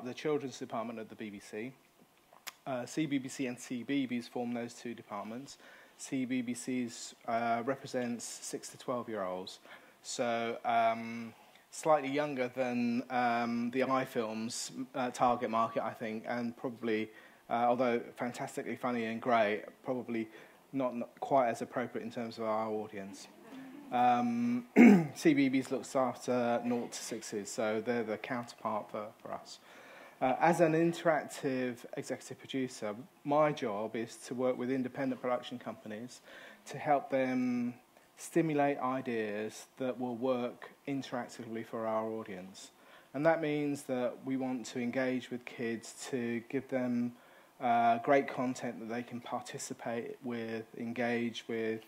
of the children's department of the BBC. CBBC and CBeebies form those two departments. CBBC's represents 6 to 12-year-olds, so slightly younger than the iFilms target market, I think, and probably, although fantastically funny and great, probably not quite as appropriate in terms of our audience. CBeebies looks after 0 to 6s, so they're the counterpart for us. As an interactive executive producer, my job is to work with independent production companies to help them stimulate ideas that will work interactively for our audience. And that means that we want to engage with kids to give them great content that they can participate with, engage with,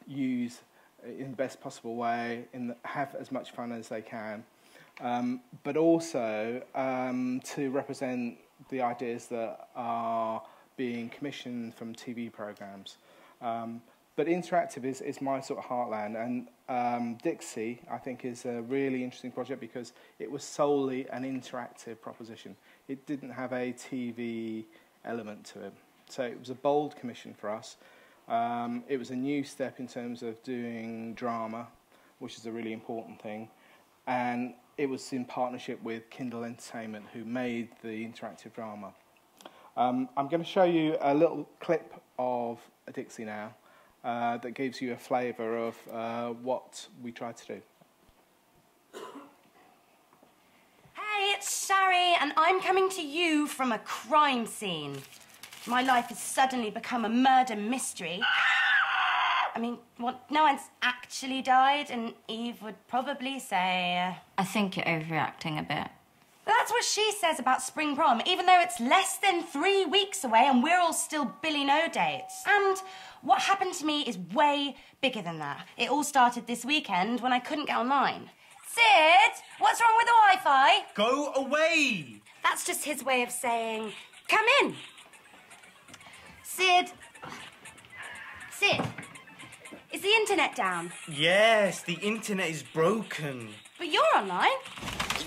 use in the best possible way, have as much fun as they can. But also to represent the ideas that are being commissioned from TV programs. But interactive is my sort of heartland, and Dixi, I think, is a really interesting project because it was solely an interactive proposition. It didn't have a TV element to it. So it was a bold commission for us. It was a new step in terms of doing drama, which is a really important thing. And it was in partnership with Kindle Entertainment, who made the interactive drama. I'm going to show you a little clip of Dixi now that gives you a flavour of what we tried to do. Hey, it's Shari, and I'm coming to you from a crime scene. My life has suddenly become a murder mystery. I mean, well, no one's actually died, and Eve would probably say... I think you're overreacting a bit. That's what she says about spring prom, even though it's less than 3 weeks away and we're all still Billy No dates. And what happened to me is way bigger than that. It all started this weekend when I couldn't get online. Sid, what's wrong with the Wi-Fi? Go away! That's just his way of saying, come in. Sid. Is the internet down? Yes, the internet is broken. But you're online.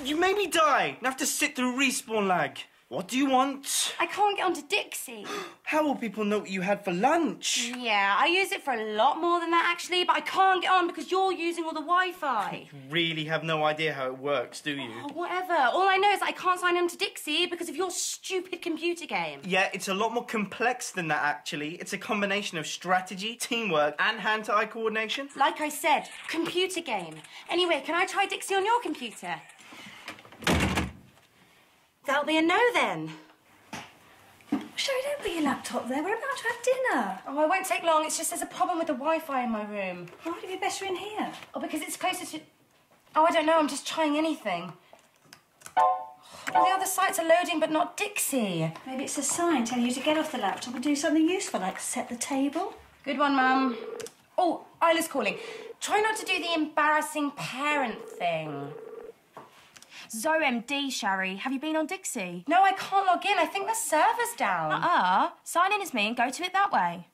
You made me die and have to sit through respawn lag. What do you want? I can't get onto Dixi. How will people know what you had for lunch? Yeah, I use it for a lot more than that, actually, but I can't get on because you're using all the Wi-Fi. You really have no idea how it works, do you? Oh, whatever. All I know is that I can't sign into Dixi because of your stupid computer game. Yeah, it's a lot more complex than that, actually. It's a combination of strategy, teamwork, and hand-to-eye coordination. Like I said, computer game. Anyway, can I try Dixi on your computer? That'll be a no, then. Sherry, don't put your laptop there. We're about to have dinner. Oh, it won't take long. It's just there's a problem with the Wi-Fi in my room. Why would it be better in here? Oh, because it's closer to... Oh, I don't know. I'm just trying anything. All the other sites are loading, but not Dixi. Maybe it's a sign telling you to get off the laptop and do something useful, like set the table. Good one, Mum. Oh, Isla's calling. Try not to do the embarrassing parent thing. ZoMD, Shari. Have you been on Dixi? No, I can't log in. I think the server's down. Sign in as me and go to it that way.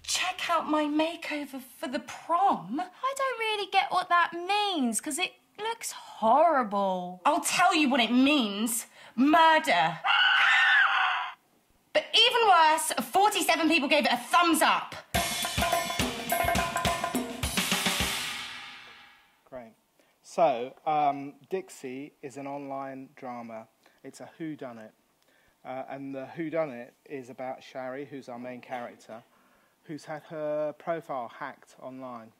Check out my makeover for the prom. I don't really get what that means, because it looks horrible. I'll tell you what it means. Murder. But even worse, 47 people gave it a thumbs up. Great. So, Dixi is an online drama. It's a whodunit. And the whodunit is about Shari, who's our main character, who's had her profile hacked online.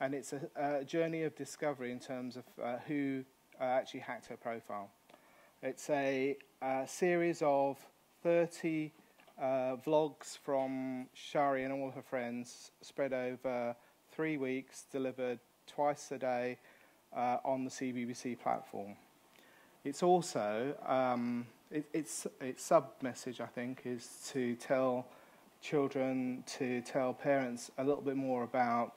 And it's a journey of discovery in terms of who actually hacked her profile. It's a series of 30 vlogs from Shari and all her friends spread over 3 weeks, delivered twice a day on the CBBC platform. It's also, its sub-message, I think, is to tell children, to tell parents a little bit more about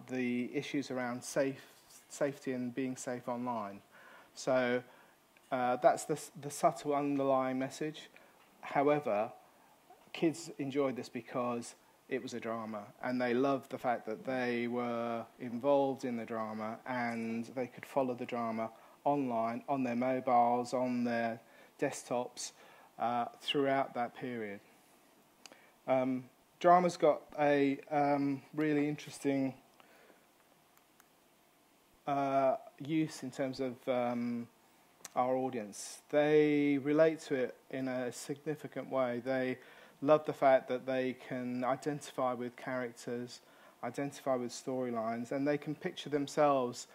the issues around safety and being safe online. So that's the subtle underlying message. However, kids enjoyed this because it was a drama, and they loved the fact that they were involved in the drama and they could follow the drama online, on their mobiles, on their desktops, throughout that period. Drama's got a really interesting use in terms of our audience. They relate to it in a significant way. They love the fact that they can identify with characters, identify with storylines, and they can picture themselves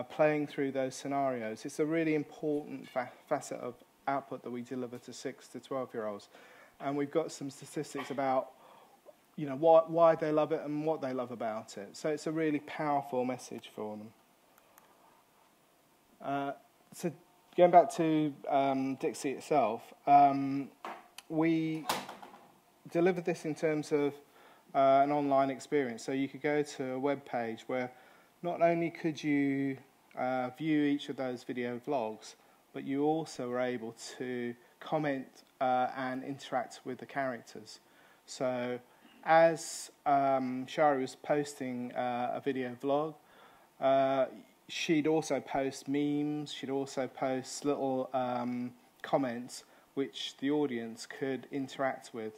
playing through those scenarios. It's a really important facet of output that we deliver to 6 to 12-year-olds. And we've got some statistics about, you know, why they love it and what they love about it. So it's a really powerful message for them. So going back to Dixi itself, we delivered this in terms of an online experience. So you could go to a web page where not only could you view each of those video vlogs, but you also were able to comment and interact with the characters. So as Shari was posting a video vlog, she'd also post memes, she'd also post little comments which the audience could interact with.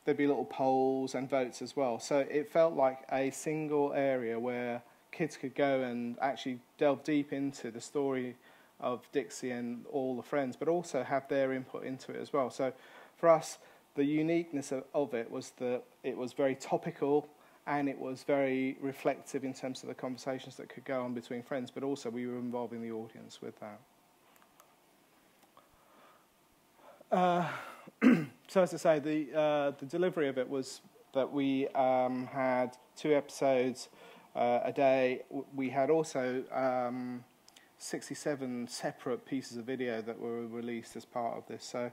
There'd be little polls and votes as well. So it felt like a single area where kids could go and actually delve deep into the story of Dixi and all the friends, but also have their input into it as well. So for us, the uniqueness of it was that it was very topical and it was very reflective in terms of the conversations that could go on between friends, but also we were involving the audience with that. So as I say, the delivery of it was that we had 2 episodes a day. We had also 67 separate pieces of video that were released as part of this. So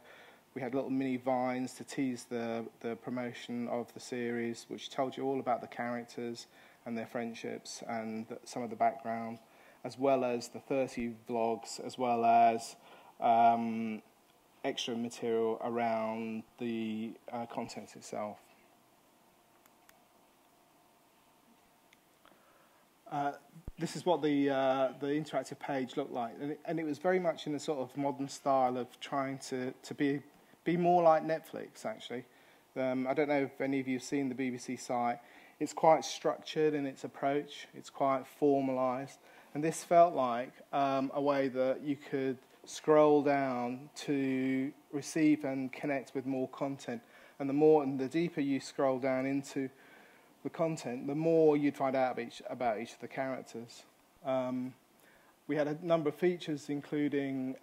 we had little mini vines to tease the promotion of the series, which told you all about the characters and their friendships and some of the background, as well as the 30 vlogs, as well as extra material around the content itself. This is what the interactive page looked like, and it was very much in a sort of modern style of trying to be more like Netflix, actually. I don't know if any of you have seen the BBC site. It's quite structured in its approach. It's quite formalised, and this felt like a way that you could scroll down to receive and connect with more content. And the deeper you scroll down into the content, the more you'd find out about each of the characters. We had a number of features, including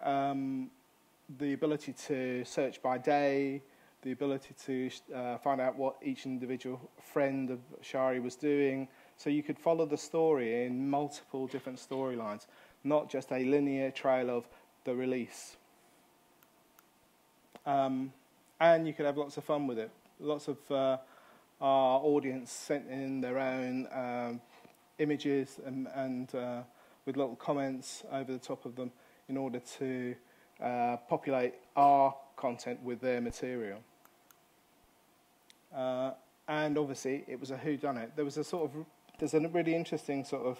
the ability to search by day, the ability to find out what each individual friend of Shari was doing, so you could follow the story in multiple different storylines, not just a linear trail of the release. And you could have lots of fun with it. Lots of our audience sent in their own images and with little comments over the top of them in order to populate our content with their material. And obviously it was a whodunit. There's a really interesting sort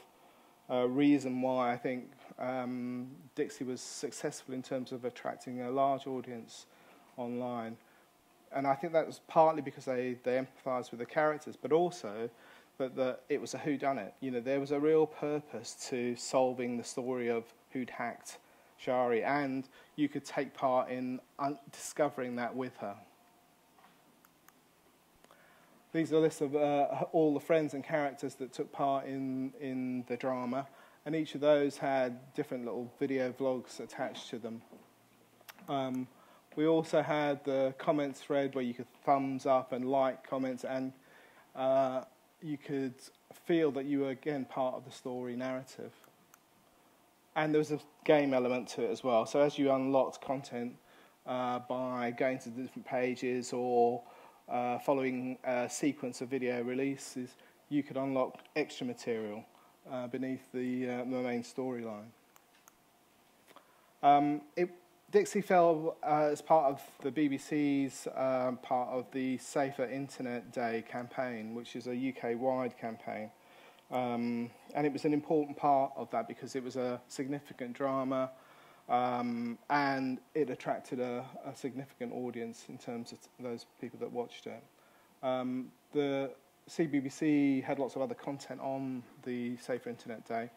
of reason why I think Dixi was successful in terms of attracting a large audience online. And I think that was partly because they empathised with the characters, but also that it was a whodunit. You know, there was a real purpose to solving the story of who'd hacked Shari, and you could take part in discovering that with her. These are a list of all the friends and characters that took part in the drama, and each of those had different little video vlogs attached to them. We also had the comments thread where you could thumbs up and like comments, and you could feel that you were, again, part of the story narrative. And there was a game element to it as well. So as you unlocked content by going to the different pages or following a sequence of video releases, you could unlock extra material beneath the main storyline. Dixi fell as part of the BBC's part of the Safer Internet Day campaign, which is a UK-wide campaign. And it was an important part of that because it was a significant drama and it attracted a significant audience in terms of those people that watched it. The CBBC had lots of other content on the Safer Internet Day,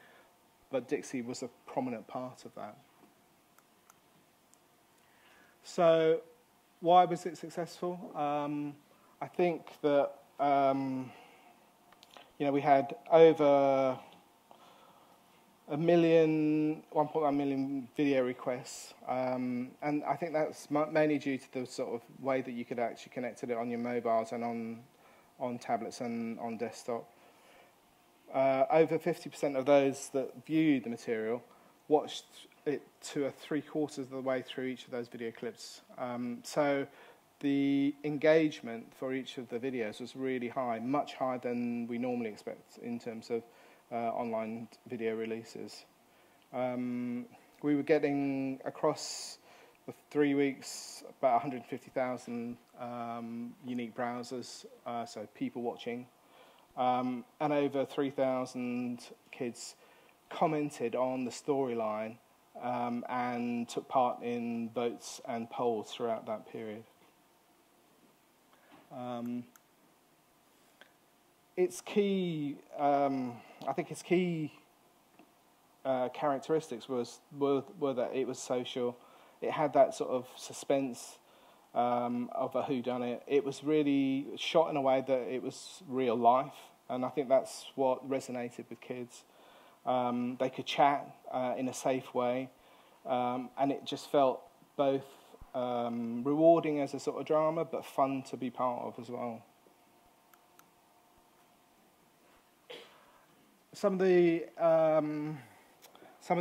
but Dixi was a prominent part of that. So why was it successful? I think that we had over 1.1 million video requests, and I think that's mainly due to the sort of way that you could actually connect to it on your mobiles and on tablets and on desktop. Over 50% of those that viewed the material watched it to 3/4 of the way through each of those video clips. So the engagement for each of the videos was really high, much higher than we normally expect in terms of online video releases. We were getting across the 3 weeks about 150,000 unique browsers, so people watching, and over 3,000 kids commented on the storyline and took part in votes and polls throughout that period. Its key, I think its key characteristics were that it was social. It had that sort of suspense of a whodunit. It was really shot in a way that it was real life, and I think that's what resonated with kids. They could chat in a safe way, and it just felt both rewarding as a sort of drama, but fun to be part of as well. Some of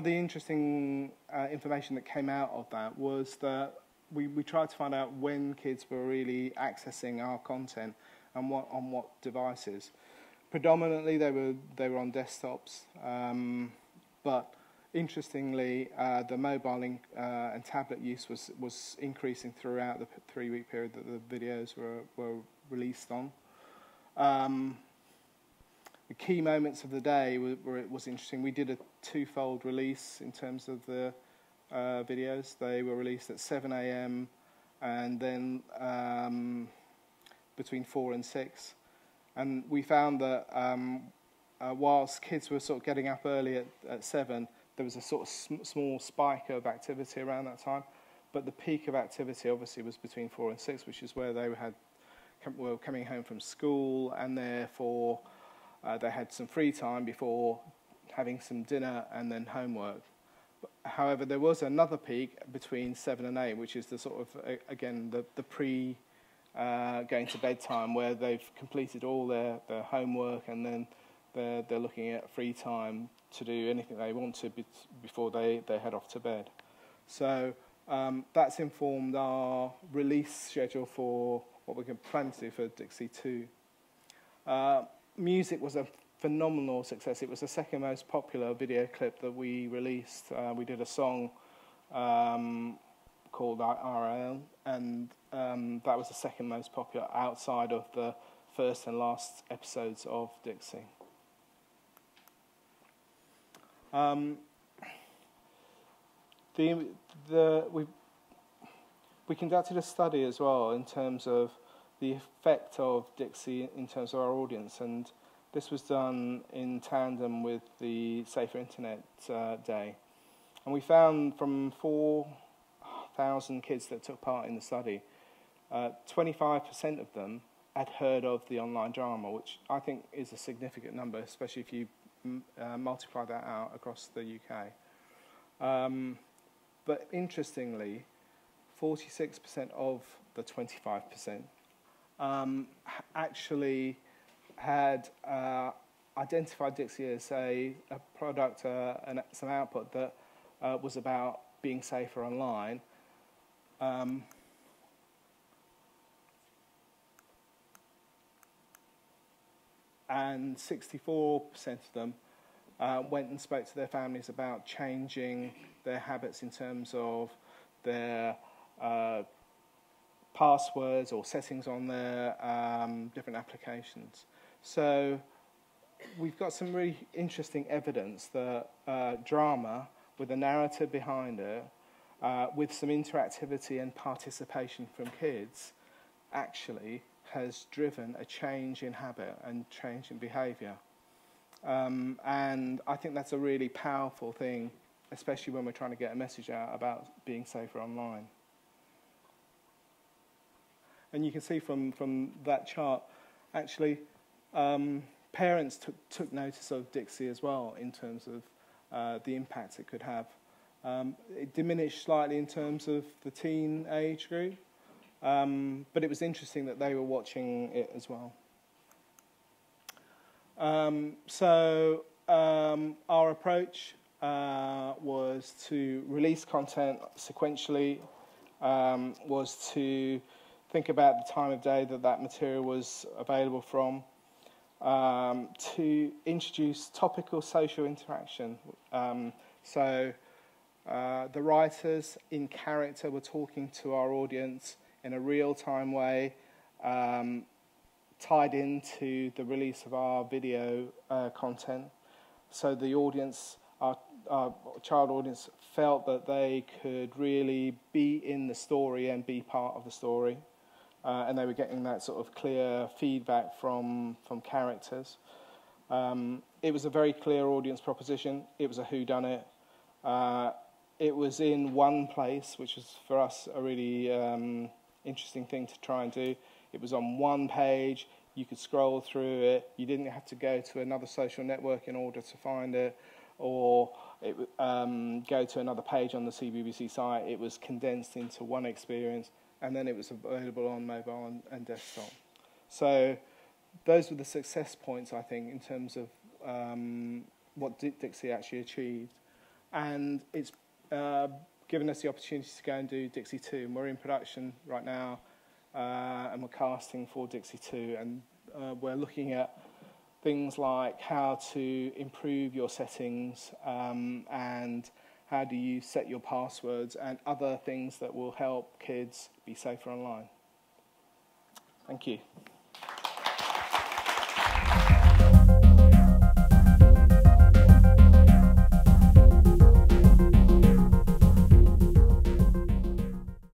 the interesting information that came out of that was that we tried to find out when kids were really accessing our content and on what devices. Predominantly, they were on desktops, but interestingly, the mobile and tablet use was increasing throughout the 3-week period that the videos were released on. The key moments of the day was interesting. We did a 2-fold release in terms of the videos. They were released at 7 a.m. and then between 4 and 6. And we found that whilst kids were sort of getting up early at 7, there was a sort of small spike of activity around that time. But the peak of activity obviously was between 4 and 6, which is where they were coming home from school, and therefore they had some free time before having some dinner and then homework. However, there was another peak between 7 and 8, which is the sort of, again, the pre going to bed time, where they've completed all their homework and then they're looking at free time to do anything they want to before they head off to bed. So that's informed our release schedule for what we're planning to do for Dixi 2. Music was a phenomenal success. It was the second most popular video clip that we released. We did a song called RL, and that was the second most popular outside of the first and last episodes of Dixi. We conducted a study as well in terms of the effect of Dixi in terms of our audience, and this was done in tandem with the Safer Internet Day. And we found from 4,000 kids that took part in the study, 25% of them had heard of the online drama, which I think is a significant number, especially if you multiply that out across the UK. But interestingly, 46% of the 25% actually had identified Dixi as a product and some output that was about being safer online. And 64% of them went and spoke to their families about changing their habits in terms of their passwords or settings on their different applications. So we've got some really interesting evidence that drama, with a narrative behind it, with some interactivity and participation from kids, actually has driven a change in habit and change in behaviour. And I think that's a really powerful thing, especially when we're trying to get a message out about being safer online. And you can see from that chart, actually, parents took notice of Dixi as well in terms of the impact it could have. It diminished slightly in terms of the teen age group, but it was interesting that they were watching it as well. Our approach was to release content sequentially, was to think about the time of day that material was available from, to introduce topical social interaction. The writers in character were talking to our audience in a real-time way, tied into the release of our video content. So the audience, our child audience, felt that they could really be in the story and be part of the story. And they were getting that sort of clear feedback from characters. It was a very clear audience proposition. It was a whodunit. It was in one place, which was for us a really interesting thing to try and do. It was on one page. You could scroll through it. You didn't have to go to another social network in order to find it, or go to another page on the CBBC site. It was condensed into one experience, and then it was available on mobile and desktop. So those were the success points, I think, in terms of what Dixi actually achieved. And it's given us the opportunity to go and do Dixi 2. And we're in production right now, and we're casting for Dixi 2. And we're looking at things like how to improve your settings and how do you set your passwords and other things that will help kids be safer online. Thank you.